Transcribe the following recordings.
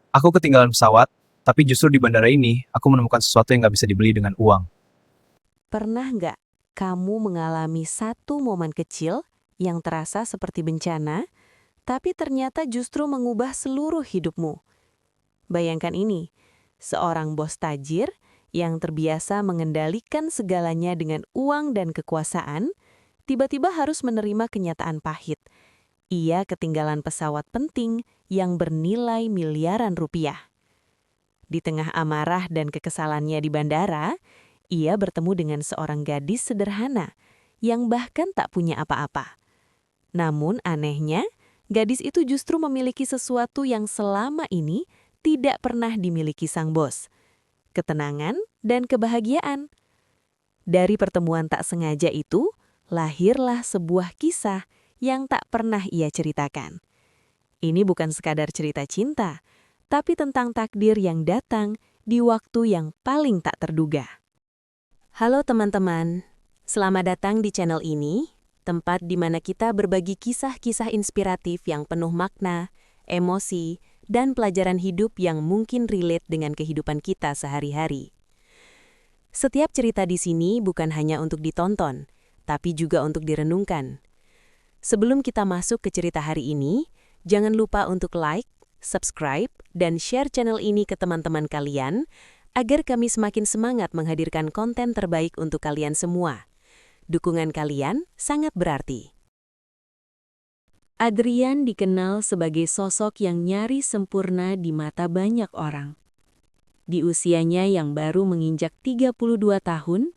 Aku ketinggalan pesawat, tapi justru di bandara ini, aku menemukan sesuatu yang nggak bisa dibeli dengan uang. Pernah nggak kamu mengalami satu momen kecil yang terasa seperti bencana, tapi ternyata justru mengubah seluruh hidupmu? Bayangkan ini, seorang bos tajir yang terbiasa mengendalikan segalanya dengan uang dan kekuasaan, tiba-tiba harus menerima kenyataan pahit. Ia ketinggalan pesawat penting yang bernilai miliaran rupiah. Di tengah amarah dan kekesalannya di bandara, ia bertemu dengan seorang gadis sederhana yang bahkan tak punya apa-apa. Namun anehnya, gadis itu justru memiliki sesuatu yang selama ini tidak pernah dimiliki sang bos. Ketenangan dan kebahagiaan. Dari pertemuan tak sengaja itu, lahirlah sebuah kisah yang tak pernah ia ceritakan. Ini bukan sekadar cerita cinta, tapi tentang takdir yang datang di waktu yang paling tak terduga. Halo teman-teman, selamat datang di channel ini, tempat di mana kita berbagi kisah-kisah inspiratif yang penuh makna, emosi, dan pelajaran hidup yang mungkin relate dengan kehidupan kita sehari-hari. Setiap cerita di sini bukan hanya untuk ditonton, tapi juga untuk direnungkan. Sebelum kita masuk ke cerita hari ini, jangan lupa untuk like, subscribe, dan share channel ini ke teman-teman kalian, agar kami semakin semangat menghadirkan konten terbaik untuk kalian semua. Dukungan kalian sangat berarti. Adrian dikenal sebagai sosok yang nyaris sempurna di mata banyak orang. Di usianya yang baru menginjak 32 tahun,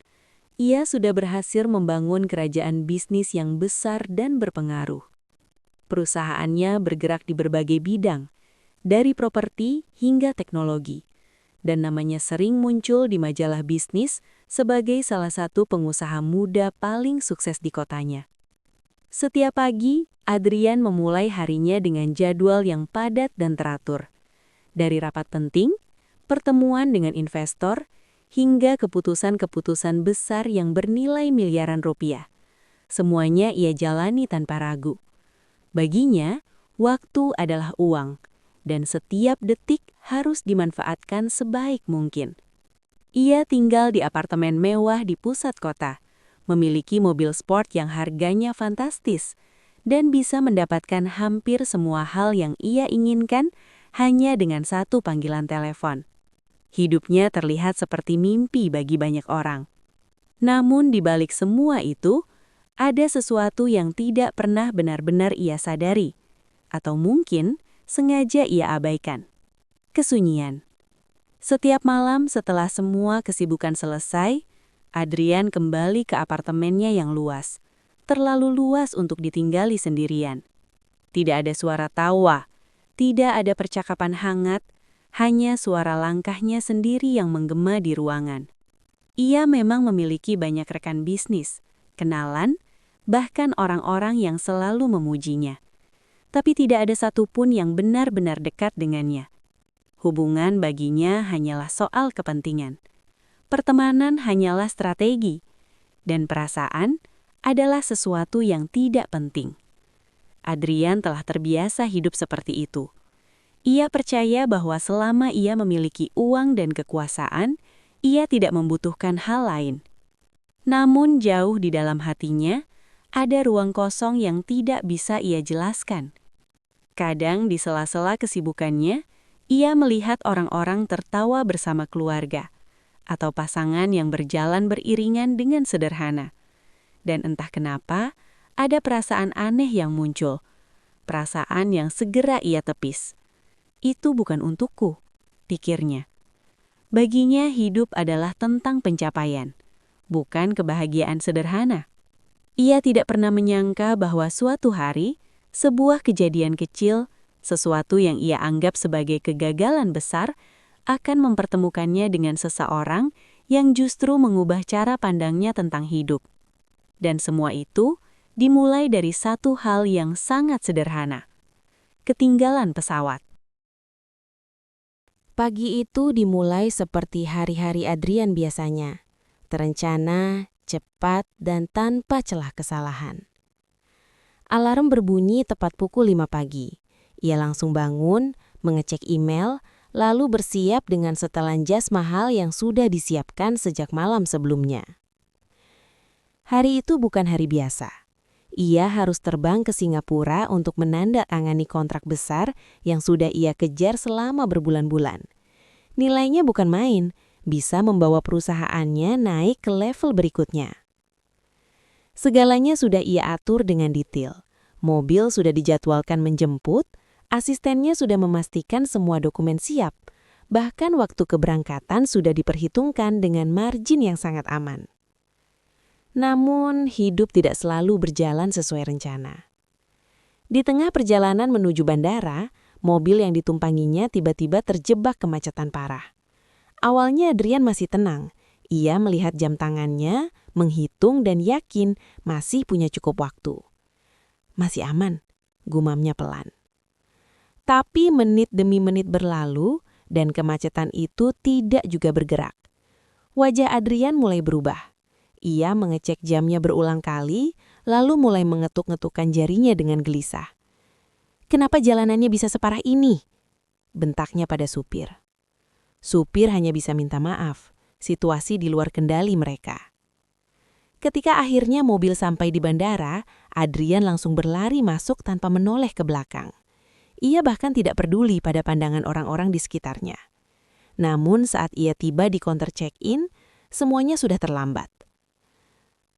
ia sudah berhasil membangun kerajaan bisnis yang besar dan berpengaruh. Perusahaannya bergerak di berbagai bidang, dari properti hingga teknologi, dan namanya sering muncul di majalah bisnis sebagai salah satu pengusaha muda paling sukses di kotanya. Setiap pagi, Adrian memulai harinya dengan jadwal yang padat dan teratur. Dari rapat penting, pertemuan dengan investor, hingga keputusan-keputusan besar yang bernilai miliaran rupiah. Semuanya ia jalani tanpa ragu. Baginya, waktu adalah uang, dan setiap detik harus dimanfaatkan sebaik mungkin. Ia tinggal di apartemen mewah di pusat kota, memiliki mobil sport yang harganya fantastis, dan bisa mendapatkan hampir semua hal yang ia inginkan hanya dengan satu panggilan telepon. Hidupnya terlihat seperti mimpi bagi banyak orang. Namun di balik semua itu, ada sesuatu yang tidak pernah benar-benar ia sadari, atau mungkin sengaja ia abaikan. Kesunyian. Setiap malam setelah semua kesibukan selesai, Adrian kembali ke apartemennya yang luas. Terlalu luas untuk ditinggali sendirian. Tidak ada suara tawa, tidak ada percakapan hangat, hanya suara langkahnya sendiri yang menggema di ruangan. Ia memang memiliki banyak rekan bisnis, kenalan, bahkan orang-orang yang selalu memujinya. Tapi tidak ada satupun yang benar-benar dekat dengannya. Hubungan baginya hanyalah soal kepentingan. Pertemanan hanyalah strategi. Dan perasaan adalah sesuatu yang tidak penting. Adrian telah terbiasa hidup seperti itu. Ia percaya bahwa selama ia memiliki uang dan kekuasaan, ia tidak membutuhkan hal lain. Namun jauh di dalam hatinya, ada ruang kosong yang tidak bisa ia jelaskan. Kadang di sela-sela kesibukannya, ia melihat orang-orang tertawa bersama keluarga, atau pasangan yang berjalan beriringan dengan sederhana. Dan entah kenapa, ada perasaan aneh yang muncul. Perasaan yang segera ia tepis. Itu bukan untukku, pikirnya. Baginya hidup adalah tentang pencapaian, bukan kebahagiaan sederhana. Ia tidak pernah menyangka bahwa suatu hari, sebuah kejadian kecil, sesuatu yang ia anggap sebagai kegagalan besar, akan mempertemukannya dengan seseorang yang justru mengubah cara pandangnya tentang hidup. Dan semua itu dimulai dari satu hal yang sangat sederhana. Ketinggalan pesawat. Pagi itu dimulai seperti hari-hari Adrian biasanya. Terencana, cepat, dan tanpa celah kesalahan. Alarm berbunyi tepat pukul 5 pagi. Ia langsung bangun, mengecek email, lalu bersiap dengan setelan jas mahal yang sudah disiapkan sejak malam sebelumnya. Hari itu bukan hari biasa. Ia harus terbang ke Singapura untuk menandatangani kontrak besar yang sudah ia kejar selama berbulan-bulan. Nilainya bukan main, bisa membawa perusahaannya naik ke level berikutnya. Segalanya sudah ia atur dengan detail. Mobil sudah dijadwalkan menjemput, asistennya sudah memastikan semua dokumen siap, bahkan waktu keberangkatan sudah diperhitungkan dengan margin yang sangat aman. Namun, hidup tidak selalu berjalan sesuai rencana. Di tengah perjalanan menuju bandara, mobil yang ditumpanginya tiba-tiba terjebak kemacetan parah. Awalnya Adrian masih tenang. Ia melihat jam tangannya, menghitung dan yakin masih punya cukup waktu. Masih aman, gumamnya pelan. Tapi menit demi menit berlalu dan kemacetan itu tidak juga bergerak. Wajah Adrian mulai berubah. Ia mengecek jamnya berulang kali, lalu mulai mengetuk-ngetukkan jarinya dengan gelisah. "Kenapa jalanannya bisa separah ini?" bentaknya pada supir. Supir hanya bisa minta maaf, situasi di luar kendali mereka. Ketika akhirnya mobil sampai di bandara, Adrian langsung berlari masuk tanpa menoleh ke belakang. Ia bahkan tidak peduli pada pandangan orang-orang di sekitarnya. Namun saat ia tiba di counter check-in, semuanya sudah terlambat.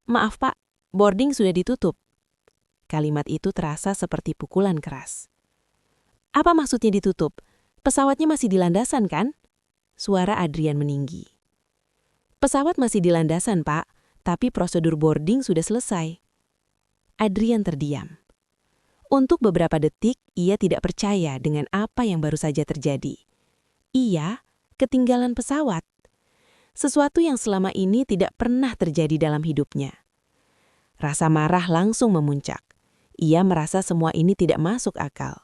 "Maaf Pak, boarding sudah ditutup." Kalimat itu terasa seperti pukulan keras. "Apa maksudnya ditutup? Pesawatnya masih di landasan kan?" Suara Adrian meninggi. "Pesawat masih di landasan Pak, tapi prosedur boarding sudah selesai." Adrian terdiam. Untuk beberapa detik, ia tidak percaya dengan apa yang baru saja terjadi. Ia ketinggalan pesawat. Sesuatu yang selama ini tidak pernah terjadi dalam hidupnya. Rasa marah langsung memuncak. Ia merasa semua ini tidak masuk akal.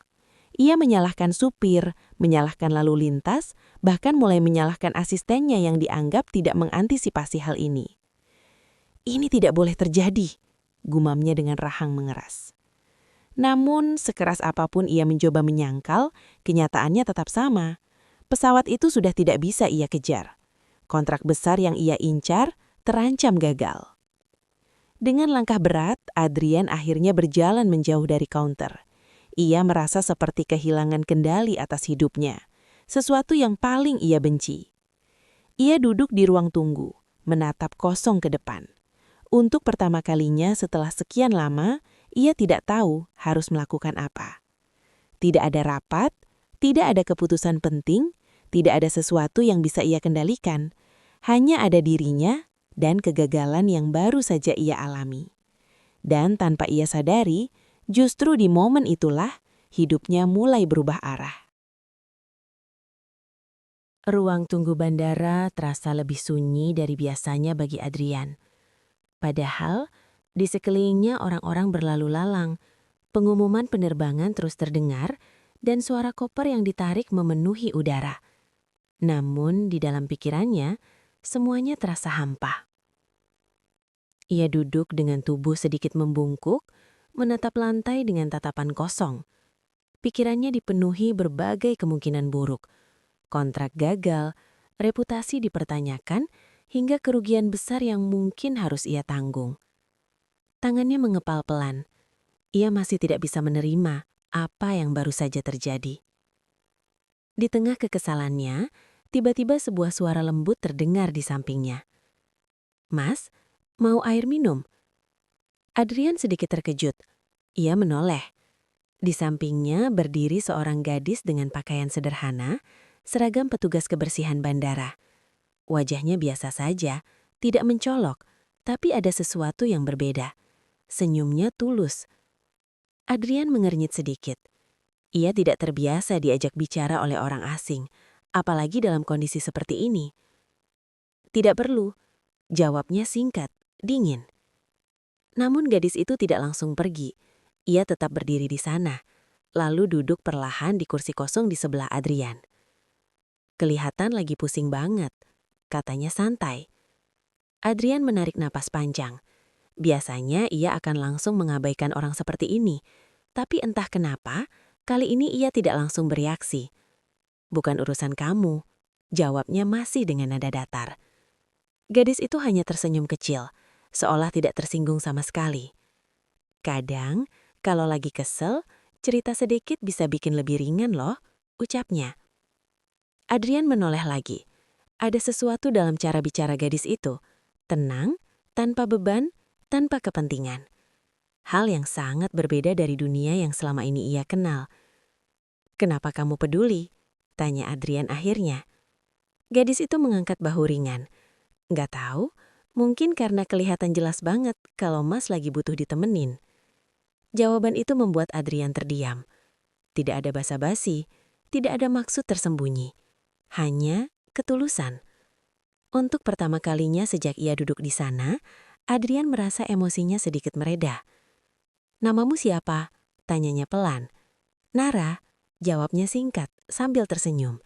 Ia menyalahkan supir, menyalahkan lalu lintas, bahkan mulai menyalahkan asistennya yang dianggap tidak mengantisipasi hal ini. "Ini tidak boleh terjadi," gumamnya dengan rahang mengeras. Namun, sekeras apapun ia mencoba menyangkal, kenyataannya tetap sama. Pesawat itu sudah tidak bisa ia kejar. Kontrak besar yang ia incar terancam gagal. Dengan langkah berat, Adrian akhirnya berjalan menjauh dari counter. Ia merasa seperti kehilangan kendali atas hidupnya, sesuatu yang paling ia benci. Ia duduk di ruang tunggu, menatap kosong ke depan. Untuk pertama kalinya setelah sekian lama, ia tidak tahu harus melakukan apa. Tidak ada rapat, tidak ada keputusan penting, tidak ada sesuatu yang bisa ia kendalikan. Hanya ada dirinya dan kegagalan yang baru saja ia alami. Dan tanpa ia sadari, justru di momen itulah hidupnya mulai berubah arah. Ruang tunggu bandara terasa lebih sunyi dari biasanya bagi Adrian. Padahal, di sekelilingnya orang-orang berlalu lalang, pengumuman penerbangan terus terdengar, dan suara koper yang ditarik memenuhi udara. Namun, di dalam pikirannya, semuanya terasa hampa. Ia duduk dengan tubuh sedikit membungkuk, menatap lantai dengan tatapan kosong. Pikirannya dipenuhi berbagai kemungkinan buruk. Kontrak gagal, reputasi dipertanyakan, hingga kerugian besar yang mungkin harus ia tanggung. Tangannya mengepal pelan. Ia masih tidak bisa menerima apa yang baru saja terjadi. Di tengah kekesalannya, tiba-tiba sebuah suara lembut terdengar di sampingnya. "Mas, mau air minum?" Adrian sedikit terkejut. Ia menoleh. Di sampingnya berdiri seorang gadis dengan pakaian sederhana, seragam petugas kebersihan bandara. Wajahnya biasa saja, tidak mencolok, tapi ada sesuatu yang berbeda. Senyumnya tulus. Adrian mengernyit sedikit. Ia tidak terbiasa diajak bicara oleh orang asing, apalagi dalam kondisi seperti ini. "Tidak perlu," jawabnya singkat, dingin. Namun gadis itu tidak langsung pergi. Ia tetap berdiri di sana, lalu duduk perlahan di kursi kosong di sebelah Adrian. "Kelihatan lagi pusing banget," katanya santai. Adrian menarik napas panjang. Biasanya ia akan langsung mengabaikan orang seperti ini, tapi entah kenapa, kali ini ia tidak langsung bereaksi. Bukan urusan kamu, jawabnya masih dengan nada datar. Gadis itu hanya tersenyum kecil, seolah tidak tersinggung sama sekali. Kadang, kalau lagi kesel, cerita sedikit bisa bikin lebih ringan loh, ucapnya. Adrian menoleh lagi. Ada sesuatu dalam cara bicara gadis itu. Tenang, tanpa beban, tanpa kepentingan. Hal yang sangat berbeda dari dunia yang selama ini ia kenal. "Kenapa kamu peduli?" tanya Adrian akhirnya. Gadis itu mengangkat bahu ringan. "Nggak tahu, mungkin karena kelihatan jelas banget kalau Mas lagi butuh ditemenin." Jawaban itu membuat Adrian terdiam. Tidak ada basa-basi, tidak ada maksud tersembunyi. Hanya ketulusan. Untuk pertama kalinya sejak ia duduk di sana, Adrian merasa emosinya sedikit mereda. "Namamu siapa?" tanyanya pelan. "Nara," jawabnya singkat sambil tersenyum.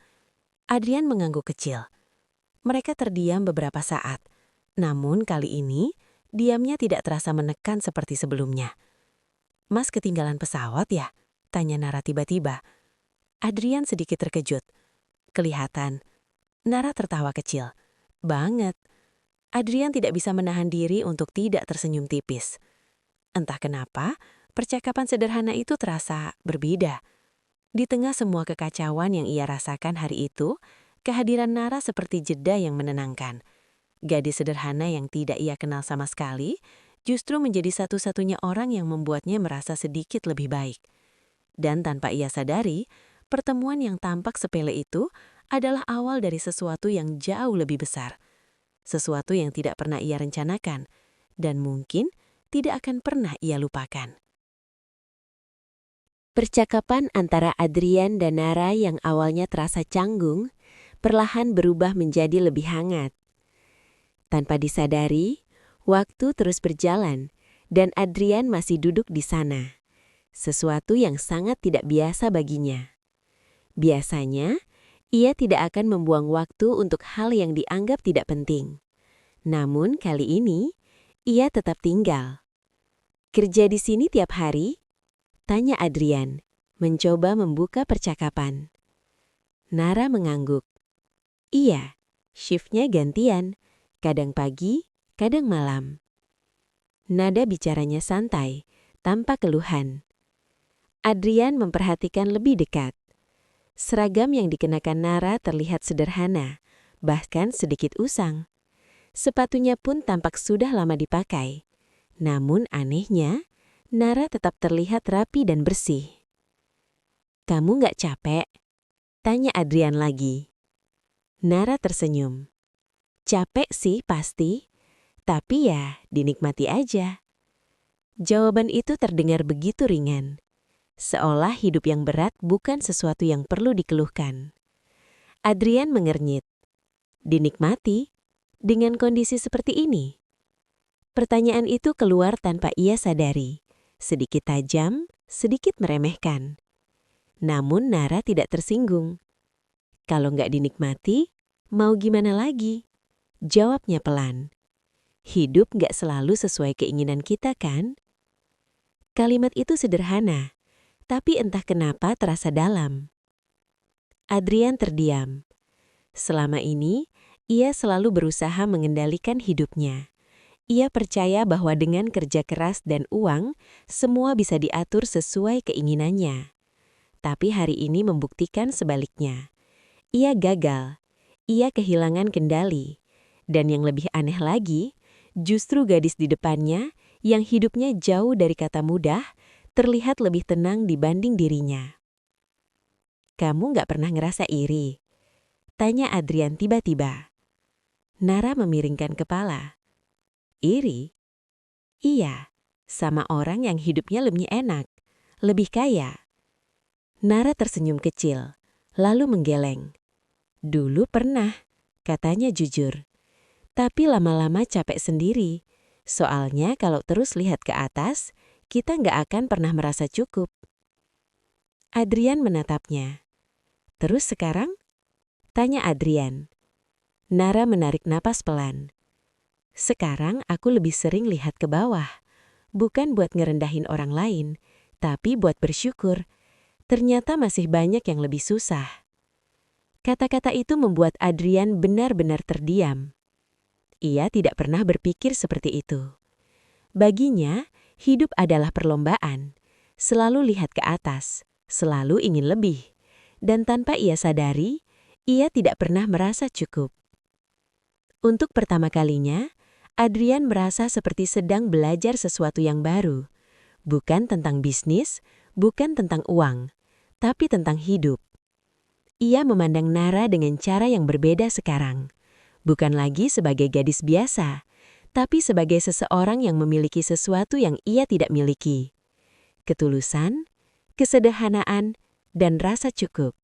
Adrian mengangguk kecil. Mereka terdiam beberapa saat. Namun kali ini, diamnya tidak terasa menekan seperti sebelumnya. "Mas ketinggalan pesawat ya?" tanya Nara tiba-tiba. Adrian sedikit terkejut. Kelihatan. Nara tertawa kecil. "Banget." Adrian tidak bisa menahan diri untuk tidak tersenyum tipis. Entah kenapa, percakapan sederhana itu terasa berbeda. Di tengah semua kekacauan yang ia rasakan hari itu, kehadiran Nara seperti jeda yang menenangkan. Gadis sederhana yang tidak ia kenal sama sekali, justru menjadi satu-satunya orang yang membuatnya merasa sedikit lebih baik. Dan tanpa ia sadari, pertemuan yang tampak sepele itu adalah awal dari sesuatu yang jauh lebih besar. Sesuatu yang tidak pernah ia rencanakan, dan mungkin tidak akan pernah ia lupakan. Percakapan antara Adrian dan Nara yang awalnya terasa canggung, perlahan berubah menjadi lebih hangat. Tanpa disadari, waktu terus berjalan, dan Adrian masih duduk di sana. Sesuatu yang sangat tidak biasa baginya. Biasanya, ia tidak akan membuang waktu untuk hal yang dianggap tidak penting. Namun kali ini, ia tetap tinggal. "Kerja di sini tiap hari?" tanya Adrian, mencoba membuka percakapan. Nara mengangguk. "Iya, shiftnya gantian, kadang pagi, kadang malam." Nada bicaranya santai, tanpa keluhan. Adrian memperhatikan lebih dekat. Seragam yang dikenakan Nara terlihat sederhana, bahkan sedikit usang. Sepatunya pun tampak sudah lama dipakai. Namun anehnya, Nara tetap terlihat rapi dan bersih. "Kamu nggak capek?" tanya Adrian lagi. Nara tersenyum. "Capek sih pasti, tapi ya dinikmati aja." Jawaban itu terdengar begitu ringan. Seolah hidup yang berat bukan sesuatu yang perlu dikeluhkan. Adrian mengernyit. Dinikmati? Dengan kondisi seperti ini? Pertanyaan itu keluar tanpa ia sadari. Sedikit tajam, sedikit meremehkan. Namun Nara tidak tersinggung. "Kalau nggak dinikmati, mau gimana lagi?" jawabnya pelan. "Hidup nggak selalu sesuai keinginan kita kan?" Kalimat itu sederhana, tapi entah kenapa terasa dalam. Adrian terdiam. Selama ini, ia selalu berusaha mengendalikan hidupnya. Ia percaya bahwa dengan kerja keras dan uang, semua bisa diatur sesuai keinginannya. Tapi hari ini membuktikan sebaliknya. Ia gagal. Ia kehilangan kendali. Dan yang lebih aneh lagi, justru gadis di depannya, yang hidupnya jauh dari kata mudah, terlihat lebih tenang dibanding dirinya. "Kamu nggak pernah ngerasa iri?" tanya Adrian tiba-tiba. Nara memiringkan kepala. "Iri?" "Iya, sama orang yang hidupnya lebih enak, lebih kaya." Nara tersenyum kecil, lalu menggeleng. "Dulu pernah," katanya jujur. "Tapi lama-lama capek sendiri. Soalnya kalau terus lihat ke atas, kita nggak akan pernah merasa cukup." Adrian menatapnya. "Terus sekarang?" tanya Adrian. Nara menarik napas pelan. "Sekarang aku lebih sering lihat ke bawah. Bukan buat ngerendahin orang lain, tapi buat bersyukur. Ternyata masih banyak yang lebih susah." Kata-kata itu membuat Adrian benar-benar terdiam. Ia tidak pernah berpikir seperti itu. Baginya, hidup adalah perlombaan. Selalu lihat ke atas, selalu ingin lebih. Dan tanpa ia sadari, ia tidak pernah merasa cukup. Untuk pertama kalinya, Adrian merasa seperti sedang belajar sesuatu yang baru. Bukan tentang bisnis, bukan tentang uang, tapi tentang hidup. Ia memandang Nara dengan cara yang berbeda sekarang. Bukan lagi sebagai gadis biasa, tapi sebagai seseorang yang memiliki sesuatu yang ia tidak miliki. Ketulusan, kesederhanaan, dan rasa cukup.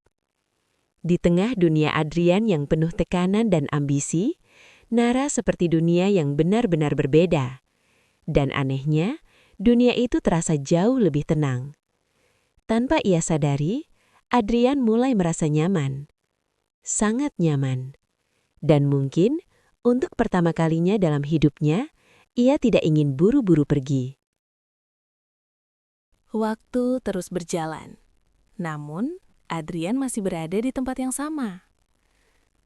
Di tengah dunia Adrian yang penuh tekanan dan ambisi, Nara seperti dunia yang benar-benar berbeda. Dan anehnya, dunia itu terasa jauh lebih tenang. Tanpa ia sadari, Adrian mulai merasa nyaman. Sangat nyaman. Dan mungkin, untuk pertama kalinya dalam hidupnya, ia tidak ingin buru-buru pergi. Waktu terus berjalan. Namun, Adrian masih berada di tempat yang sama.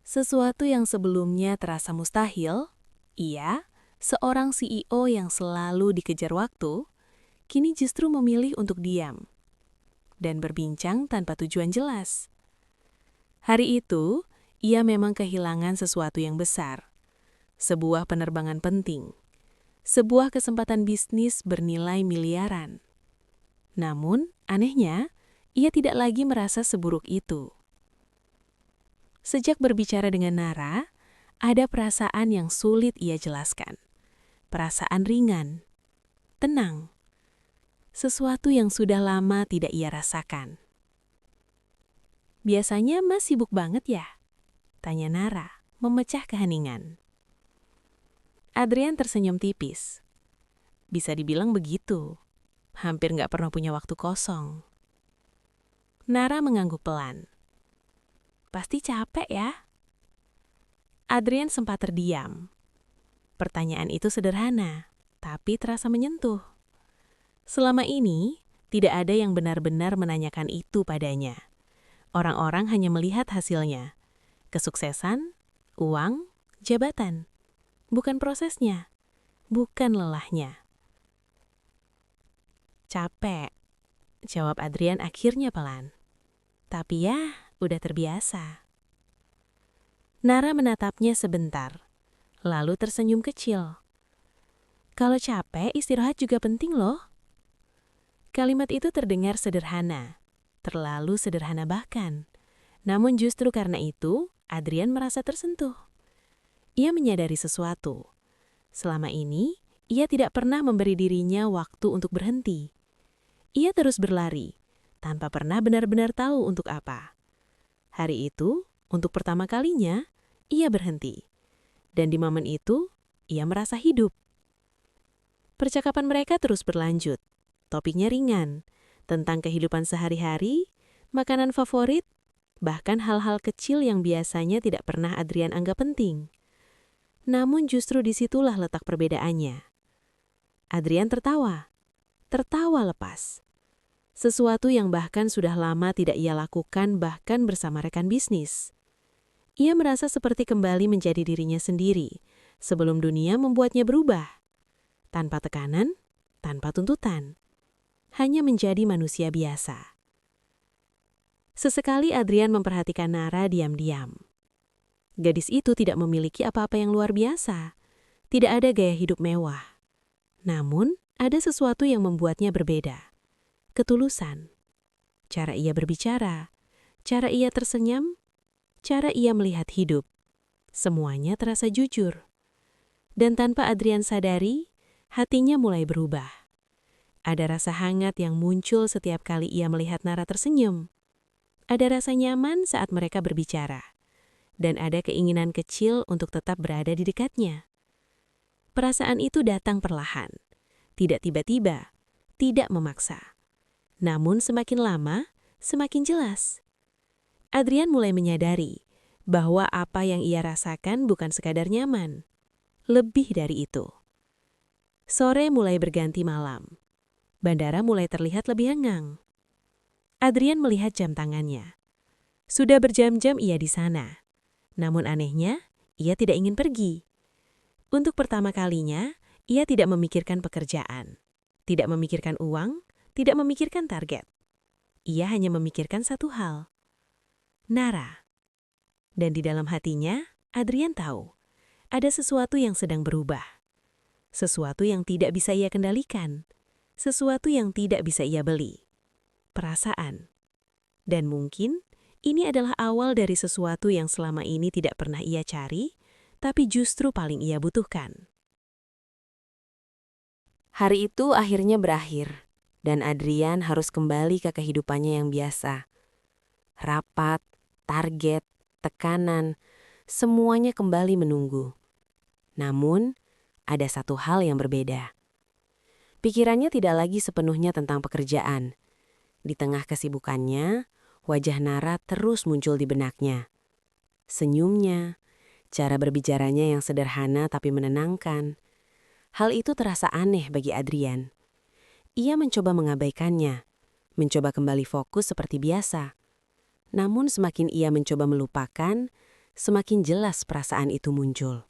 Sesuatu yang sebelumnya terasa mustahil, ia, seorang CEO yang selalu dikejar waktu, kini justru memilih untuk diam dan berbincang tanpa tujuan jelas. Hari itu, ia memang kehilangan sesuatu yang besar. Sebuah penerbangan penting. Sebuah kesempatan bisnis bernilai miliaran. Namun, anehnya, ia tidak lagi merasa seburuk itu. Sejak berbicara dengan Nara, ada perasaan yang sulit ia jelaskan. Perasaan ringan, tenang. Sesuatu yang sudah lama tidak ia rasakan. "Biasanya Mas sibuk banget ya?" tanya Nara, memecah keheningan. Adrian tersenyum tipis. Bisa dibilang begitu. Hampir nggak pernah punya waktu kosong. Nara mengangguk pelan. "Pasti capek ya?" Adrian sempat terdiam. Pertanyaan itu sederhana, tapi terasa menyentuh. Selama ini, tidak ada yang benar-benar menanyakan itu padanya. Orang-orang hanya melihat hasilnya. Kesuksesan, uang, jabatan. Bukan prosesnya, bukan lelahnya. "Capek," jawab Adrian akhirnya pelan. "Tapi ya, udah terbiasa." Nara menatapnya sebentar, lalu tersenyum kecil. "Kalau capek, istirahat juga penting loh." Kalimat itu terdengar sederhana, terlalu sederhana bahkan. Namun justru karena itu, Adrian merasa tersentuh. Ia menyadari sesuatu. Selama ini, ia tidak pernah memberi dirinya waktu untuk berhenti. Ia terus berlari, tanpa pernah benar-benar tahu untuk apa. Hari itu, untuk pertama kalinya, ia berhenti. Dan di momen itu, ia merasa hidup. Percakapan mereka terus berlanjut. Topiknya ringan, tentang kehidupan sehari-hari, makanan favorit, bahkan hal-hal kecil yang biasanya tidak pernah Adrian anggap penting. Namun justru disitulah letak perbedaannya. Adrian tertawa lepas. Sesuatu yang bahkan sudah lama tidak ia lakukan bahkan bersama rekan bisnis. Ia merasa seperti kembali menjadi dirinya sendiri, sebelum dunia membuatnya berubah. Tanpa tekanan, tanpa tuntutan. Hanya menjadi manusia biasa. Sesekali Adrian memperhatikan Nara diam-diam. Gadis itu tidak memiliki apa-apa yang luar biasa. Tidak ada gaya hidup mewah. Namun, ada sesuatu yang membuatnya berbeda. Ketulusan. Cara ia berbicara, cara ia tersenyum, cara ia melihat hidup. Semuanya terasa jujur. Dan tanpa Adrian sadari, hatinya mulai berubah. Ada rasa hangat yang muncul setiap kali ia melihat Nara tersenyum. Ada rasa nyaman saat mereka berbicara. Dan ada keinginan kecil untuk tetap berada di dekatnya. Perasaan itu datang perlahan. Tidak tiba-tiba, tidak memaksa. Namun semakin lama, semakin jelas. Adrian mulai menyadari bahwa apa yang ia rasakan bukan sekadar nyaman. Lebih dari itu. Sore mulai berganti malam. Bandara mulai terlihat lebih hengang. Adrian melihat jam tangannya. Sudah berjam-jam ia di sana. Namun anehnya, ia tidak ingin pergi. Untuk pertama kalinya, ia tidak memikirkan pekerjaan, tidak memikirkan uang, tidak memikirkan target. Ia hanya memikirkan satu hal, Nara. Dan di dalam hatinya, Adrian tahu, ada sesuatu yang sedang berubah. Sesuatu yang tidak bisa ia kendalikan. Sesuatu yang tidak bisa ia beli. Perasaan. Dan mungkin, ini adalah awal dari sesuatu yang selama ini tidak pernah ia cari, tapi justru paling ia butuhkan. Hari itu akhirnya berakhir, dan Adrian harus kembali ke kehidupannya yang biasa. Rapat, target, tekanan, semuanya kembali menunggu. Namun, ada satu hal yang berbeda. Pikirannya tidak lagi sepenuhnya tentang pekerjaan. Di tengah kesibukannya, wajah Nara terus muncul di benaknya. Senyumnya, cara berbicaranya yang sederhana tapi menenangkan. Hal itu terasa aneh bagi Adrian. Ia mencoba mengabaikannya, mencoba kembali fokus seperti biasa. Namun semakin ia mencoba melupakan, semakin jelas perasaan itu muncul.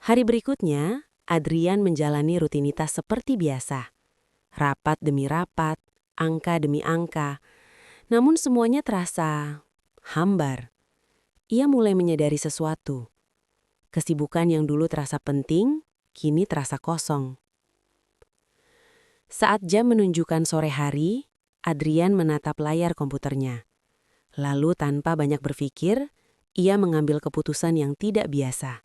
Hari berikutnya, Adrian menjalani rutinitas seperti biasa. Rapat demi rapat, angka demi angka. Namun semuanya terasa hambar. Ia mulai menyadari sesuatu. Kesibukan yang dulu terasa penting, kini terasa kosong. Saat jam menunjukkan sore hari, Adrian menatap layar komputernya. Lalu tanpa banyak berpikir, ia mengambil keputusan yang tidak biasa.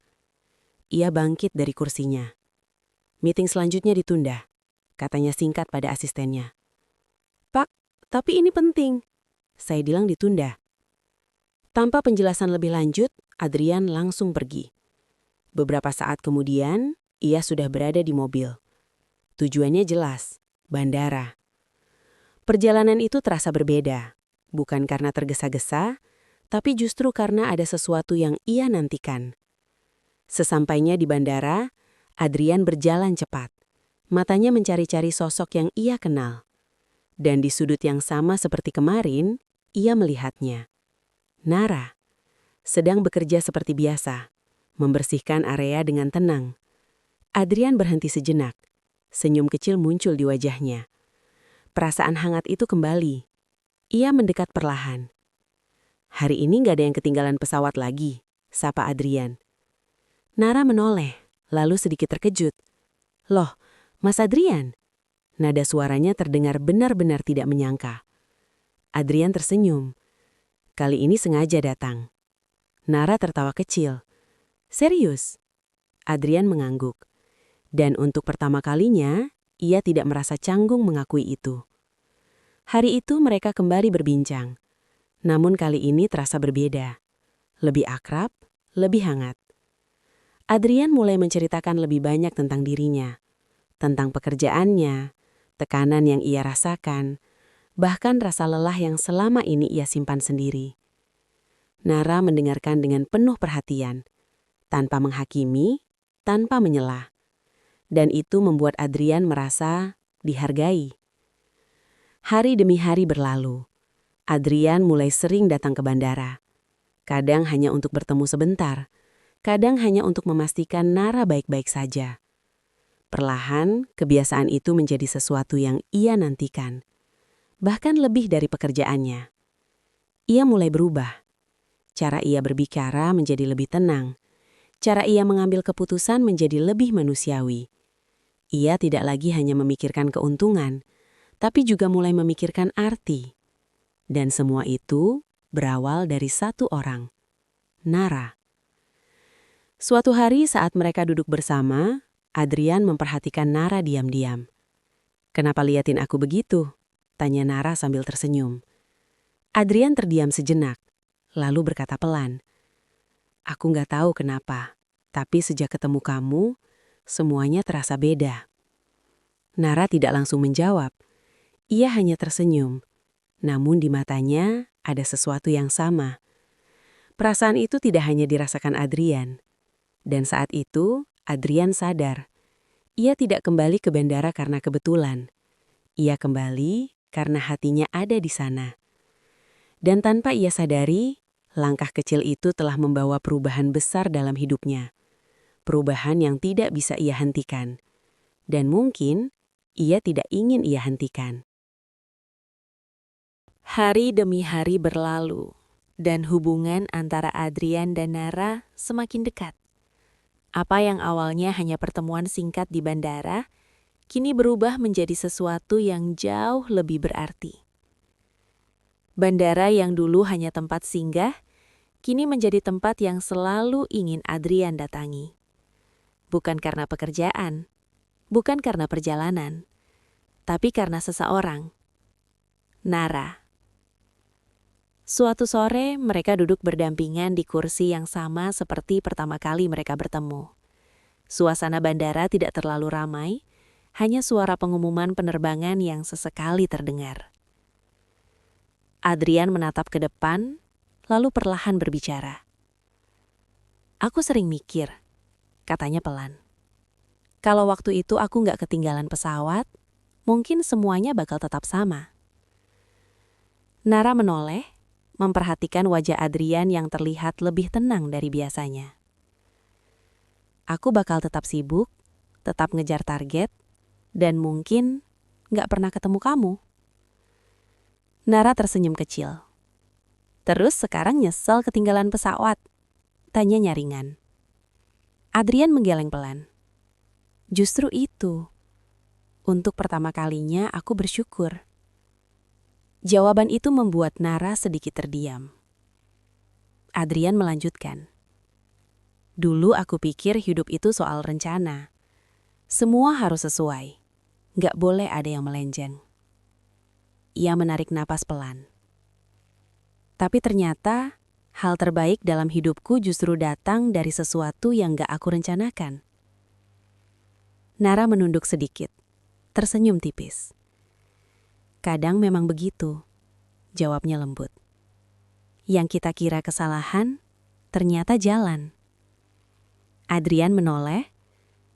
Ia bangkit dari kursinya. Meeting selanjutnya ditunda, katanya singkat pada asistennya. "Pak, tapi ini penting." Saya bilang ditunda. Tanpa penjelasan lebih lanjut, Adrian langsung pergi. Beberapa saat kemudian, ia sudah berada di mobil. Tujuannya jelas, bandara. Perjalanan itu terasa berbeda, bukan karena tergesa-gesa, tapi justru karena ada sesuatu yang ia nantikan. Sesampainya di bandara, Adrian berjalan cepat. Matanya mencari-cari sosok yang ia kenal. Dan di sudut yang sama seperti kemarin, ia melihatnya. Nara sedang bekerja seperti biasa, membersihkan area dengan tenang. Adrian berhenti sejenak. Senyum kecil muncul di wajahnya. Perasaan hangat itu kembali. Ia mendekat perlahan. "Hari ini nggak ada yang ketinggalan pesawat lagi," sapa Adrian. Nara menoleh, lalu sedikit terkejut. "Loh, Mas Adrian?" Nada suaranya terdengar benar-benar tidak menyangka. Adrian tersenyum. Kali ini sengaja datang. Nara tertawa kecil. "Serius?" Adrian mengangguk. Dan untuk pertama kalinya, ia tidak merasa canggung mengakui itu. Hari itu mereka kembali berbincang. Namun kali ini terasa berbeda. Lebih akrab, lebih hangat. Adrian mulai menceritakan lebih banyak tentang dirinya. Tentang pekerjaannya, tekanan yang ia rasakan, bahkan rasa lelah yang selama ini ia simpan sendiri. Nara mendengarkan dengan penuh perhatian, tanpa menghakimi, tanpa menyela. Dan itu membuat Adrian merasa dihargai. Hari demi hari berlalu. Adrian mulai sering datang ke bandara. Kadang hanya untuk bertemu sebentar, kadang hanya untuk memastikan Nara baik-baik saja. Perlahan, kebiasaan itu menjadi sesuatu yang ia nantikan. Bahkan lebih dari pekerjaannya. Ia mulai berubah. Cara ia berbicara menjadi lebih tenang. Cara ia mengambil keputusan menjadi lebih manusiawi. Ia tidak lagi hanya memikirkan keuntungan, tapi juga mulai memikirkan arti. Dan semua itu berawal dari satu orang, Nara. Suatu hari saat mereka duduk bersama, Adrian memperhatikan Nara diam-diam. "Kenapa liatin aku begitu?" tanya Nara sambil tersenyum. Adrian terdiam sejenak, lalu berkata pelan, "Aku nggak tahu kenapa, tapi sejak ketemu kamu, semuanya terasa beda." Nara tidak langsung menjawab. Ia hanya tersenyum. Namun di matanya ada sesuatu yang sama. Perasaan itu tidak hanya dirasakan Adrian. Dan saat itu, Adrian sadar. Ia tidak kembali ke bandara karena kebetulan. Ia kembali karena hatinya ada di sana. Dan tanpa ia sadari, langkah kecil itu telah membawa perubahan besar dalam hidupnya. Perubahan yang tidak bisa ia hentikan. Dan mungkin ia tidak ingin ia hentikan. Hari demi hari berlalu, dan hubungan antara Adrian dan Nara semakin dekat. Apa yang awalnya hanya pertemuan singkat di bandara, kini berubah menjadi sesuatu yang jauh lebih berarti. Bandara yang dulu hanya tempat singgah, kini menjadi tempat yang selalu ingin Adrian datangi. Bukan karena pekerjaan, bukan karena perjalanan, tapi karena seseorang, Nara. Suatu sore, mereka duduk berdampingan di kursi yang sama seperti pertama kali mereka bertemu. Suasana bandara tidak terlalu ramai, hanya suara pengumuman penerbangan yang sesekali terdengar. Adrian menatap ke depan, lalu perlahan berbicara. "Aku sering mikir," katanya pelan. "Kalau waktu itu aku nggak ketinggalan pesawat, mungkin semuanya bakal tetap sama." Nara menoleh, memperhatikan wajah Adrian yang terlihat lebih tenang dari biasanya. "Aku bakal tetap sibuk, tetap ngejar target, dan mungkin nggak pernah ketemu kamu." Nara tersenyum kecil. "Terus sekarang nyesel ketinggalan pesawat?" tanyanya ringan. Adrian menggeleng pelan. "Justru itu. Untuk pertama kalinya aku bersyukur." Jawaban itu membuat Nara sedikit terdiam. Adrian melanjutkan. "Dulu aku pikir hidup itu soal rencana. Semua harus sesuai. Nggak boleh ada yang melenceng." Ia menarik napas pelan. "Tapi ternyata hal terbaik dalam hidupku justru datang dari sesuatu yang nggak aku rencanakan." Nara menunduk sedikit, tersenyum tipis. "Kadang memang begitu," jawabnya lembut. "Yang kita kira kesalahan, ternyata jalan." Adrian menoleh,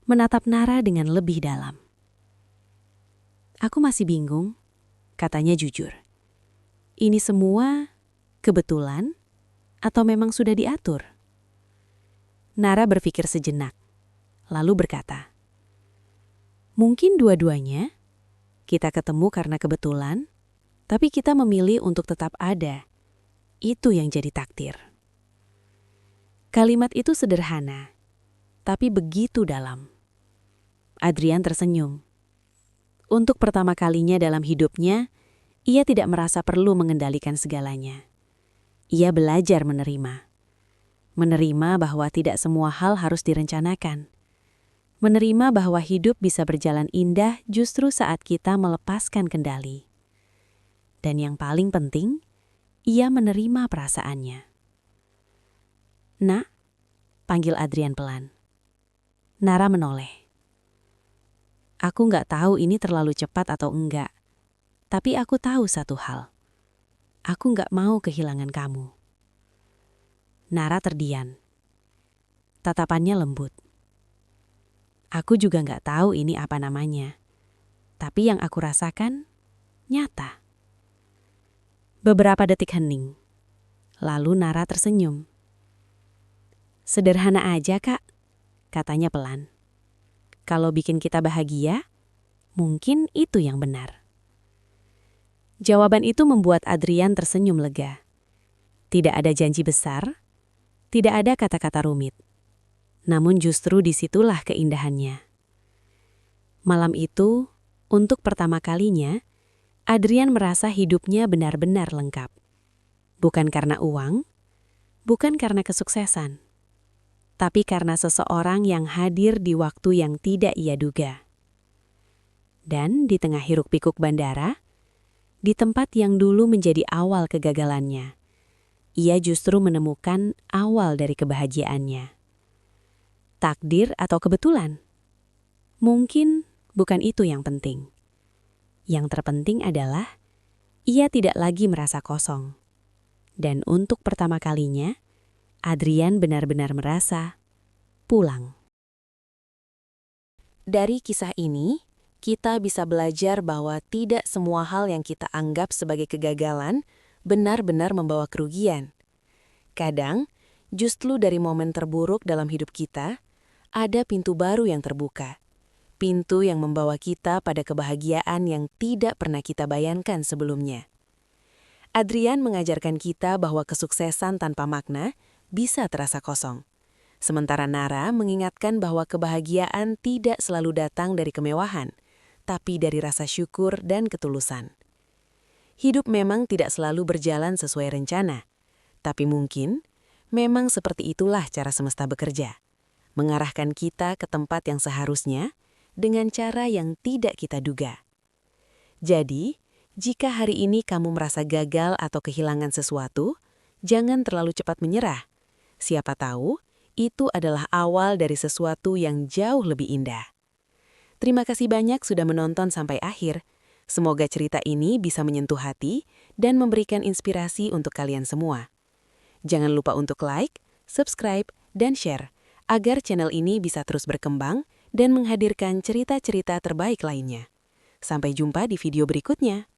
menatap Nara dengan lebih dalam. "Aku masih bingung," katanya jujur. "Ini semua kebetulan atau memang sudah diatur?" Nara berpikir sejenak, lalu berkata, "Mungkin dua-duanya. Kita ketemu karena kebetulan, tapi kita memilih untuk tetap ada. Itu yang jadi takdir." Kalimat itu sederhana, tapi begitu dalam. Adrian tersenyum. Untuk pertama kalinya dalam hidupnya, ia tidak merasa perlu mengendalikan segalanya. Ia belajar menerima. Menerima bahwa tidak semua hal harus direncanakan. Menerima bahwa hidup bisa berjalan indah justru saat kita melepaskan kendali. Dan yang paling penting, ia menerima perasaannya. "Nak," panggil Adrian pelan. Nara menoleh. "Aku nggak tahu ini terlalu cepat atau enggak, tapi aku tahu satu hal. Aku nggak mau kehilangan kamu." Nara terdiam. Tatapannya lembut. "Aku juga nggak tahu ini apa namanya, tapi yang aku rasakan nyata." Beberapa detik hening. Lalu Nara tersenyum. "Sederhana aja, Kak," katanya pelan. "Kalau bikin kita bahagia, mungkin itu yang benar." Jawaban itu membuat Adrian tersenyum lega. Tidak ada janji besar, tidak ada kata-kata rumit. Namun justru disitulah keindahannya. Malam itu, untuk pertama kalinya, Adrian merasa hidupnya benar-benar lengkap. Bukan karena uang, bukan karena kesuksesan, tapi karena seseorang yang hadir di waktu yang tidak ia duga. Dan di tengah hiruk-pikuk bandara, di tempat yang dulu menjadi awal kegagalannya, ia justru menemukan awal dari kebahagiaannya. Takdir atau kebetulan? Mungkin bukan itu yang penting. Yang terpenting adalah ia tidak lagi merasa kosong. Dan untuk pertama kalinya, Adrian benar-benar merasa pulang. Dari kisah ini, kita bisa belajar bahwa tidak semua hal yang kita anggap sebagai kegagalan benar-benar membawa kerugian. Kadang, justru dari momen terburuk dalam hidup kita, ada pintu baru yang terbuka. Pintu yang membawa kita pada kebahagiaan yang tidak pernah kita bayangkan sebelumnya. Adrian mengajarkan kita bahwa kesuksesan tanpa makna bisa terasa kosong. Sementara Nara mengingatkan bahwa kebahagiaan tidak selalu datang dari kemewahan, tapi dari rasa syukur dan ketulusan. Hidup memang tidak selalu berjalan sesuai rencana, tapi mungkin memang seperti itulah cara semesta bekerja, mengarahkan kita ke tempat yang seharusnya dengan cara yang tidak kita duga. Jadi, jika hari ini kamu merasa gagal atau kehilangan sesuatu, jangan terlalu cepat menyerah. Siapa tahu, itu adalah awal dari sesuatu yang jauh lebih indah. Terima kasih banyak sudah menonton sampai akhir. Semoga cerita ini bisa menyentuh hati dan memberikan inspirasi untuk kalian semua. Jangan lupa untuk like, subscribe, dan share, agar channel ini bisa terus berkembang dan menghadirkan cerita-cerita terbaik lainnya. Sampai jumpa di video berikutnya.